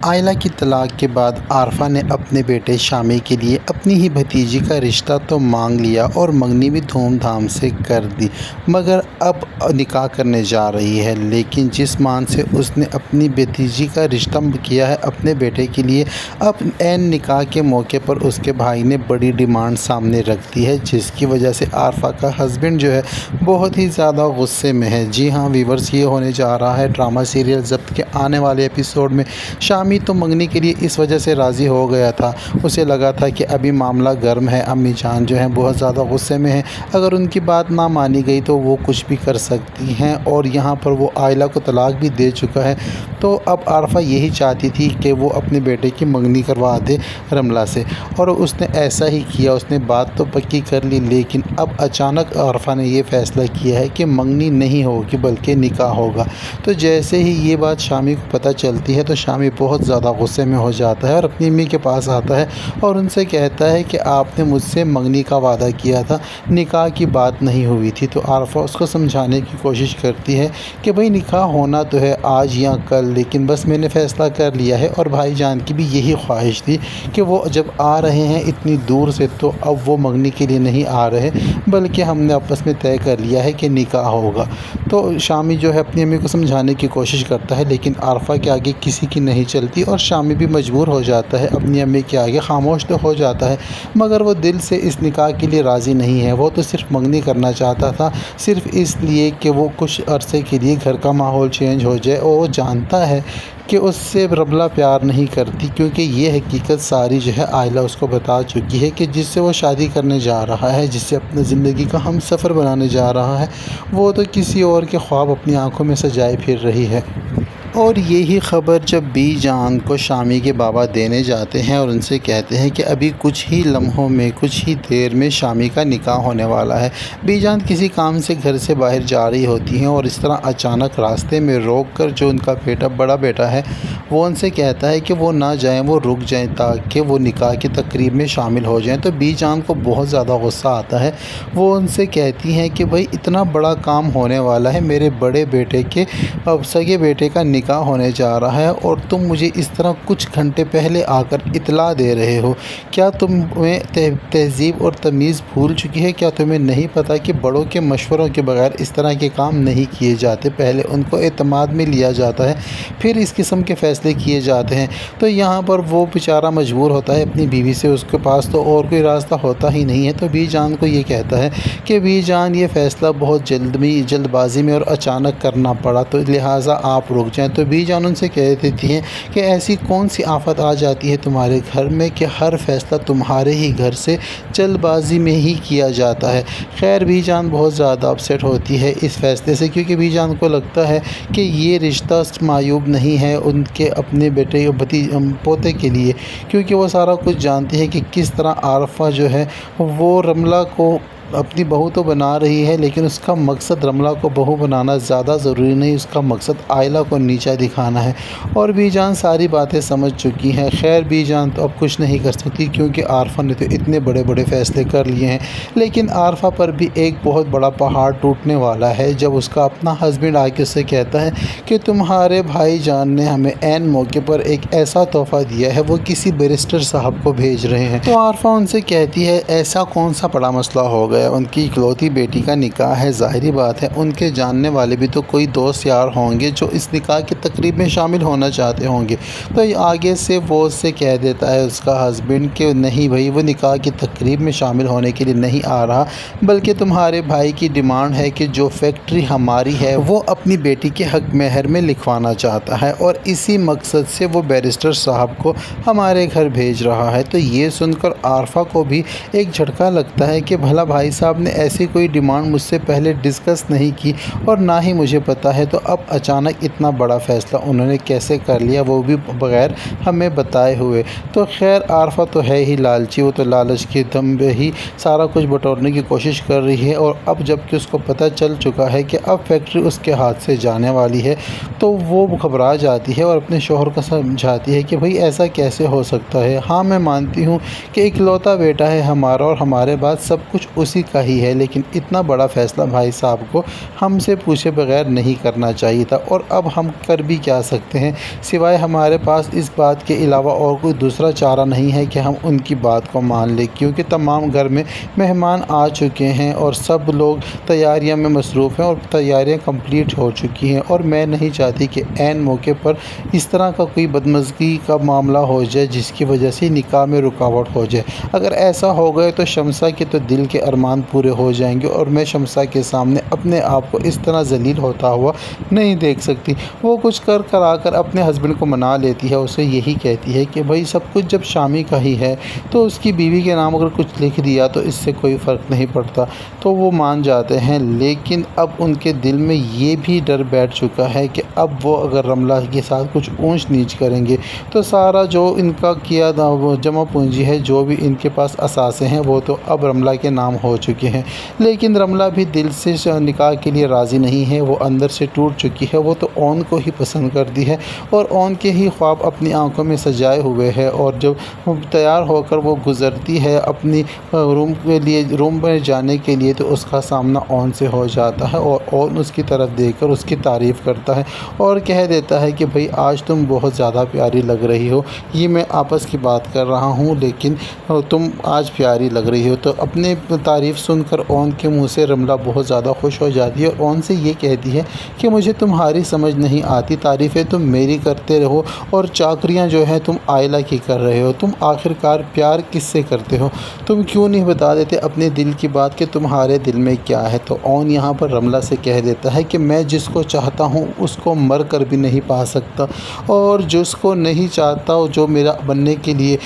عائلہ کی طلاق کے بعد عارفہ نے اپنے بیٹے شامی کے لیے اپنی ہی بھتیجی کا رشتہ تو مانگ لیا اور منگنی بھی دھوم دھام سے کر دی، مگر اب نکاح کرنے جا رہی ہے۔ لیکن جس مان سے اس نے اپنی بھتیجی کا رشتہ کیا ہے اپنے بیٹے کے لیے، اب عین نکاح کے موقع پر اس کے بھائی نے بڑی ڈیمانڈ سامنے رکھ دی ہے، جس کی وجہ سے عارفہ کا ہسبینڈ جو ہے بہت ہی زیادہ غصے میں ہے۔ جی ہاں ویورز، یہ ہونے جا رہا ہے ڈرامہ سیریل ضبط کے آنے والے ایپیسوڈ میں۔ شامی تو منگنی کے لیے اس وجہ سے راضی ہو گیا تھا، اسے لگا تھا کہ ابھی معاملہ گرم ہے، امی جان جو ہیں بہت زیادہ غصے میں ہیں، اگر ان کی بات نہ مانی گئی تو وہ کچھ بھی کر سکتی ہیں، اور یہاں پر وہ عائلہ کو طلاق بھی دے چکا ہے۔ تو اب عارفہ یہی چاہتی تھی کہ وہ اپنے بیٹے کی منگنی کروا دے رملہ سے، اور اس نے ایسا ہی کیا۔ اس نے بات تو پکی کر لی، لیکن اب اچانک عارفہ نے یہ فیصلہ کیا ہے کہ منگنی نہیں ہوگی بلکہ نکاح ہوگا۔ تو جیسے ہی یہ بات شامی کو پتہ چلتی ہے تو شامی بہت زیادہ غصے میں ہو جاتا ہے اور اپنی امی کے پاس آتا ہے اور ان سے کہتا ہے کہ آپ نے مجھ سے منگنی کا وعدہ کیا تھا، نکاح کی بات نہیں ہوئی تھی۔ تو عارفہ اس کو سمجھانے کی کوشش کرتی ہے کہ بھئی نکاح ہونا تو ہے آج یا کل، لیکن بس میں نے فیصلہ کر لیا ہے، اور بھائی جان کی بھی یہی خواہش تھی کہ وہ جب آ رہے ہیں اتنی دور سے تو اب وہ منگنی کے لیے نہیں آ رہے، بلکہ ہم نے آپس میں طے کر لیا ہے کہ نکاح ہوگا۔ تو شامی جو ہے اپنی امی کو سمجھانے کی کوشش کرتا ہے، لیکن عارفہ کے آگے کسی کی نہیں چلتی، اور شامی بھی مجبور ہو جاتا ہے اپنی امی کے آگے خاموش تو ہو جاتا ہے، مگر وہ دل سے اس نکاح کے لیے راضی نہیں ہے۔ وہ تو صرف منگنی کرنا چاہتا تھا، صرف اس لیے کہ وہ کچھ عرصے کے لیے گھر کا ماحول چینج ہو جائے، اور وہ جانتا ہے کہ اس سے رملہ پیار نہیں کرتی، کیونکہ یہ حقیقت ساری جو ہے عائلہ اس کو بتا چکی ہے کہ جس سے وہ شادی کرنے جا رہا ہے، جس سے اپنے زندگی کا ہم سفر بنانے جا رہا ہے، وہ تو کسی اور کے خواب اپنی آنکھوں میں سجائے پھر رہی ہے۔ اور یہی خبر جب بی جان کو شامی کے بابا دینے جاتے ہیں اور ان سے کہتے ہیں کہ ابھی کچھ ہی لمحوں میں، کچھ ہی دیر میں شامی کا نکاح ہونے والا ہے۔ بی جان کسی کام سے گھر سے باہر جا رہی ہوتی ہیں، اور اس طرح اچانک راستے میں روک کر جو ان کا بڑا بیٹا ہے وہ ان سے کہتا ہے کہ وہ نہ جائیں، وہ رک جائیں تاکہ وہ نکاح کی تقریب میں شامل ہو جائیں۔ تو بی جان کو بہت زیادہ غصہ آتا ہے، وہ ان سے کہتی ہیں کہ بھئی اتنا بڑا کام ہونے والا ہے، میرے بڑے بیٹے کے سگے بیٹے کا نکاح ہونے جا رہا ہے، اور تم مجھے اس طرح کچھ گھنٹے پہلے آ کر اطلاع دے رہے ہو، کیا تمہیں تہذیب اور تمیز بھول چکی ہے؟ کیا تمہیں نہیں پتہ کہ بڑوں کے مشوروں کے بغیر اس طرح کے کام نہیں کیے جاتے، پہلے ان کو اعتماد میں لیا جاتا ہے پھر اس قسم کے فیصلے کیے جاتے ہیں۔ تو یہاں پر وہ بیچارہ مجبور ہوتا ہے اپنی بیوی سے، اس کے پاس تو اور کوئی راستہ ہوتا ہی نہیں ہے، تو بی جان کو یہ کہتا ہے کہ بی جان یہ فیصلہ بہت جلد بازی میں اور اچانک کرنا پڑا، تو لہٰذا آپ رک جائیں۔ تو بی جان ان سے کہہ دیتی ہیں کہ ایسی کون سی آفت آ جاتی ہے تمہارے گھر میں کہ ہر فیصلہ تمہارے ہی گھر سے جلد بازی میں ہی کیا جاتا ہے۔ خیر بی جان بہت زیادہ اپسیٹ ہوتی ہے اس فیصلے سے، کیونکہ بی جان کو لگتا ہے کہ یہ رشتہ معیوب نہیں ہے ان کے اپنے بیٹے پوتے کے لیے، کیونکہ وہ سارا کچھ جانتی ہے کہ کس طرح عارفہ جو ہے وہ رملہ کو اپنی بہو تو بنا رہی ہے، لیکن اس کا مقصد رملہ کو بہو بنانا زیادہ ضروری نہیں، اس کا مقصد عائلہ کو نیچا دکھانا ہے، اور بی جان ساری باتیں سمجھ چکی ہیں۔ خیر بی جان تو اب کچھ نہیں کر سکتی، کیونکہ عارفہ نے تو اتنے بڑے فیصلے کر لیے ہیں، لیکن عارفہ پر بھی ایک بہت بڑا پہاڑ ٹوٹنے والا ہے جب اس کا اپنا ہسبینڈ آ کے اس سے کہتا ہے کہ تمہارے بھائی جان نے ہمیں عین موقع پر ایک ایسا تحفہ دیا ہے، وہ کسی بیرسٹر صاحب کو بھیج رہے ہیں۔ تو عارفہ ان سے کہتی ہے ایسا کون سا بڑا مسئلہ ہو گیا، ان کی اکلوتی بیٹی کا نکاح ہے، ظاہری بات ہے ان کے جاننے والے بھی تو کوئی دوست یار ہوں گے جو اس نکاح کی تقریب میں شامل ہونا چاہتے ہوں گے۔ تو آگے سے وہ اس سے کہہ دیتا ہے اس کا ہسبینڈ کہ نہیں بھائی، وہ نکاح کی تقریب میں شامل ہونے کے لیے نہیں آ رہا، بلکہ تمہارے بھائی کی ڈیمانڈ ہے کہ جو فیکٹری ہماری ہے وہ اپنی بیٹی کے حق مہر میں لکھوانا چاہتا ہے، اور اسی مقصد سے وہ بیرسٹر صاحب کو ہمارے گھر بھیج رہا ہے۔ تو یہ سن کر عارفہ کو بھی ایک جھٹکا لگتا ہے کہ بھلا بھائی صاحب نے ایسی کوئی ڈیمانڈ مجھ سے پہلے ڈسکس نہیں کی، اور نہ ہی مجھے پتہ ہے، تو اب اچانک اتنا بڑا فیصلہ انہوں نے کیسے کر لیا، وہ بھی بغیر ہمیں بتائے ہوئے۔ تو خیر عارفہ تو ہے ہی لالچی، وہ تو لالچ کے دم پہ ہی سارا کچھ بٹورنے کی کوشش کر رہی ہے، اور اب جب کہ اس کو پتہ چل چکا ہے کہ اب فیکٹری اس کے ہاتھ سے جانے والی ہے تو وہ گھبرا جاتی ہے اور اپنے شوہر کو سمجھاتی ہے کہ بھئی ایسا کیسے ہو سکتا ہے، ہاں میں مانتی ہوں کہ اکلوتا بیٹا ہے ہمارا، اور ہمارے بعد سب کچھ اسی اسی کا ہی ہے، لیکن اتنا بڑا فیصلہ بھائی صاحب کو ہم سے پوچھے بغیر نہیں کرنا چاہیے تھا، اور اب ہم کر بھی کیا سکتے ہیں سوائے ہمارے پاس اس بات کے علاوہ اور کوئی دوسرا چارہ نہیں ہے کہ ہم ان کی بات کو مان لیں، کیونکہ تمام گھر میں مہمان آ چکے ہیں اور سب لوگ تیاریوں میں مصروف ہیں اور تیاریاں کمپلیٹ ہو چکی ہیں، اور میں نہیں چاہتی کہ عین موقع پر اس طرح کا کوئی بدمزگی کا معاملہ ہو جائے جس کی وجہ سے نکاح میں رکاوٹ ہو جائے۔ اگر ایسا ہو گئے تو شمسا کے تو دل کے ارمان پورے ہو جائیں گے، اور میں شمسا کے سامنے اپنے آپ کو اس طرح ذلیل ہوتا ہوا نہیں دیکھ سکتی۔ وہ کچھ کرا کر اپنے ہسبینڈ کو منا لیتی ہے، اسے یہی کہتی ہے کہ بھائی سب کچھ جب شامی کا ہی ہے تو اس کی بیوی کے نام اگر کچھ لکھ دیا تو اس سے کوئی فرق نہیں پڑتا، تو وہ مان جاتے ہیں۔ لیکن اب ان کے دل میں یہ بھی ڈر بیٹھ چکا ہے کہ اب وہ اگر رملہ کے ساتھ کچھ اونچ نیچ کریں گے تو سارا جو ان کا کیا جمع پونجی ہے، جو بھی ان کے پاس اثاثے ہیں، وہ تو اب رملہ کے نام ہو چکے ہیں۔ لیکن رملہ بھی دل سے نکاح کے لیے راضی نہیں ہے، وہ اندر سے ٹوٹ چکی ہے، وہ تو اون کو ہی پسند کرتی ہے اور اون کے ہی خواب اپنی آنکھوں میں سجائے ہوئے ہے، اور جب تیار ہو کر وہ گزرتی ہے اپنی روم میں جانے کے لیے تو اس کا سامنا اون سے ہو جاتا ہے، اور اون اس کی طرف دیکھ کر اس کی تعریف کرتا ہے اور کہہ دیتا ہے کہ بھائی آج تم بہت زیادہ پیاری لگ رہی ہو، یہ میں آپس کی بات کر رہا ہوں لیکن تم آج پیاری لگ رہی ہو۔ تو اپنے تعریف سن کر اون کے منہ سے رملہ بہت زیادہ خوش ہو جاتی ہے اور اون سے یہ کہتی ہے کہ مجھے تمہاری سمجھ نہیں آتی، تعریفیں تم میری کرتے رہو اور چاکریاں جو ہیں تم آئلہ کی کر رہے ہو، تم آخرکار پیار کس سے کرتے ہو؟ تم کیوں نہیں بتا دیتے اپنے دل کی بات کہ تمہارے دل میں کیا ہے؟ تو اون یہاں پر رملہ سے کہہ دیتا ہے کہ میں جس کو چاہتا ہوں اس کو مر کر بھی نہیں پا سکتا، اور جس کو نہیں چاہتا جو میرا بننے کے لیے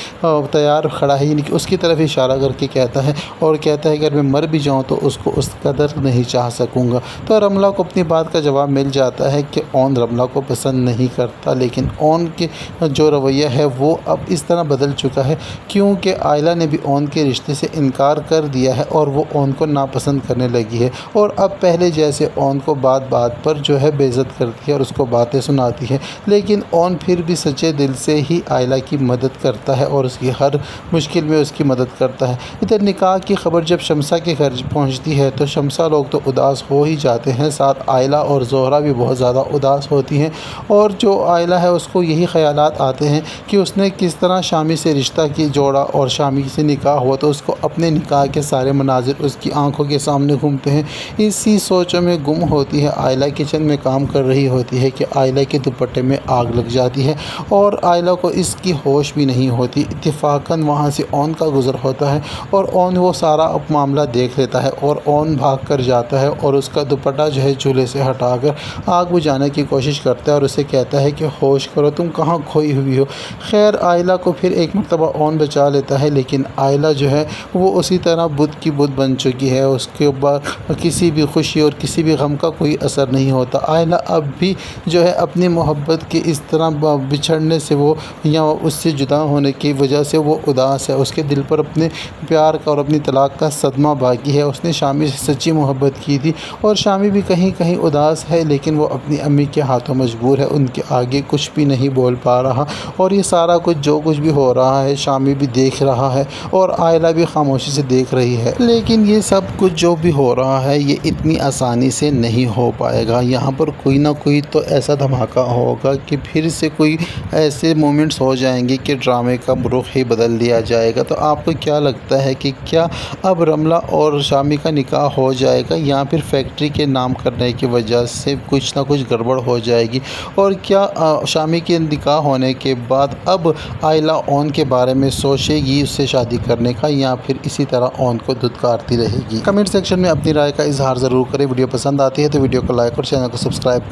تیار کھڑا ہے، یعنی کہ اس کی طرف اشارہ کر کے کہتا ہے، اور کہتا ہے کہ اگر میں مر بھی جاؤں تو اس کو اس قدر نہیں چاہ سکوں گا۔ تو رملہ کو اپنی بات کا جواب مل جاتا ہے کہ اون رملہ کو پسند نہیں کرتا، لیکن اون کے جو رویہ ہے وہ اب اس طرح بدل چکا ہے کیونکہ آئلہ نے بھی اون کے رشتے سے انکار کر دیا ہے اور وہ اون کو ناپسند کرنے لگی ہے، اور اب پہلے جیسے اون کو بات بات پر جو ہے بے عزت کرتی ہے اور اس کو باتیں سناتی ہے، لیکن اون پھر بھی سچے دل سے ہی آئلہ کی مدد کرتا ہے اور اس کی ہر مشکل میں اس کی مدد کرتا ہے۔ ادھر نکاح کی خبر جب شمسا کے گھر پہنچتی ہے تو شمسا لوگ تو اداس ہو ہی جاتے ہیں، ساتھ آئلہ اور زہرہ بھی بہت زیادہ اداس ہوتی ہیں، اور جو آئلہ ہے اس کو یہی خیالات آتے ہیں کہ اس نے کس طرح شامی سے رشتہ کی جوڑا اور شامی سے نکاح ہوا تو اس کو اپنے نکاح کے سارے مناظر اس کی آنکھوں کے سامنے گھومتے ہیں۔ اسی سوچوں میں گم ہوتی ہے آئلہ، کچن میں کام کر رہی ہوتی ہے کہ آئلہ کے دوپٹے میں آگ لگ جاتی ہے اور آئلہ کو اس کی ہوش بھی نہیں ہوتی۔ اتفاقاً وہاں سے اون کا گزر ہوتا ہے اور اون وہ سارا معاملہ دیکھ لیتا ہے اور اون بھاگ کر جاتا ہے اور اس کا دوپٹہ جو ہے چولہے سے ہٹا کر آگ بجھانے کی کوشش کرتا ہے اور اسے کہتا ہے کہ ہوش کرو، تم کہاں کھوئی ہوئی ہو۔ خیر آئلہ کو پھر ایک مرتبہ اون بچا لیتا ہے، لیکن آئلہ جو ہے وہ اسی طرح بت کی بت بن چکی ہے، اس کے اوپر کسی بھی خوشی اور کسی بھی غم کا کوئی اثر نہیں ہوتا۔ آئلہ اب بھی جو ہے اپنی محبت کے اس طرح بچھڑنے سے وہ یا اس سے جدا ہونے کی وجہ سے وہ اداس ہے، اس کے دل پر اپنے پیار کا اور اپنی طلاق کا صدمہ باقی ہے۔ اس نے شامی سے سچی محبت کی تھی اور شامی بھی کہیں کہیں اداس ہے، لیکن وہ اپنی امی کے ہاتھوں مجبور ہے، ان کے آگے کچھ بھی نہیں بول پا رہا، اور یہ سارا کچھ جو کچھ بھی ہو رہا ہے شامی بھی دیکھ رہا ہے اور آئلہ بھی خاموشی سے دیکھ رہی ہے۔ لیکن یہ سب کچھ جو بھی ہو رہا ہے یہ اتنی آسانی سے نہیں ہو پائے گا، یہاں پر کوئی نہ کوئی تو ایسا دھماکہ ہوگا کہ پھر سے کوئی ایسے مومنٹس ہو جائیں گے کہ ڈرامے کا رخ ہی بدل دیا جائے گا۔ تو آپ کو کیا لگتا ہے کہ کیا اب رملہ اور شامی کا نکاح ہو جائے گا یا پھر فیکٹری کے نام کرنے کی وجہ سے کچھ نہ کچھ گڑبڑ ہو جائے گی؟ اور کیا شامی کے نکاح ہونے کے بعد اب آئلہ اون کے بارے میں سوچے گی اس سے شادی کرنے کا، یا پھر اسی طرح اون کو دھتکارتی رہے گی؟ کمنٹ سیکشن میں اپنی رائے کا اظہار ضرور کریں۔ ویڈیو پسند آتی ہے تو ویڈیو کو لائک اور چینل کو سبسکرائب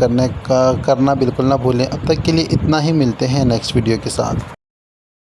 کرنا بالکل نہ بھولیں۔ اب تک کے لیے اتنا ہی، ملتے ہیں نیکسٹ ویڈیو کے ساتھ۔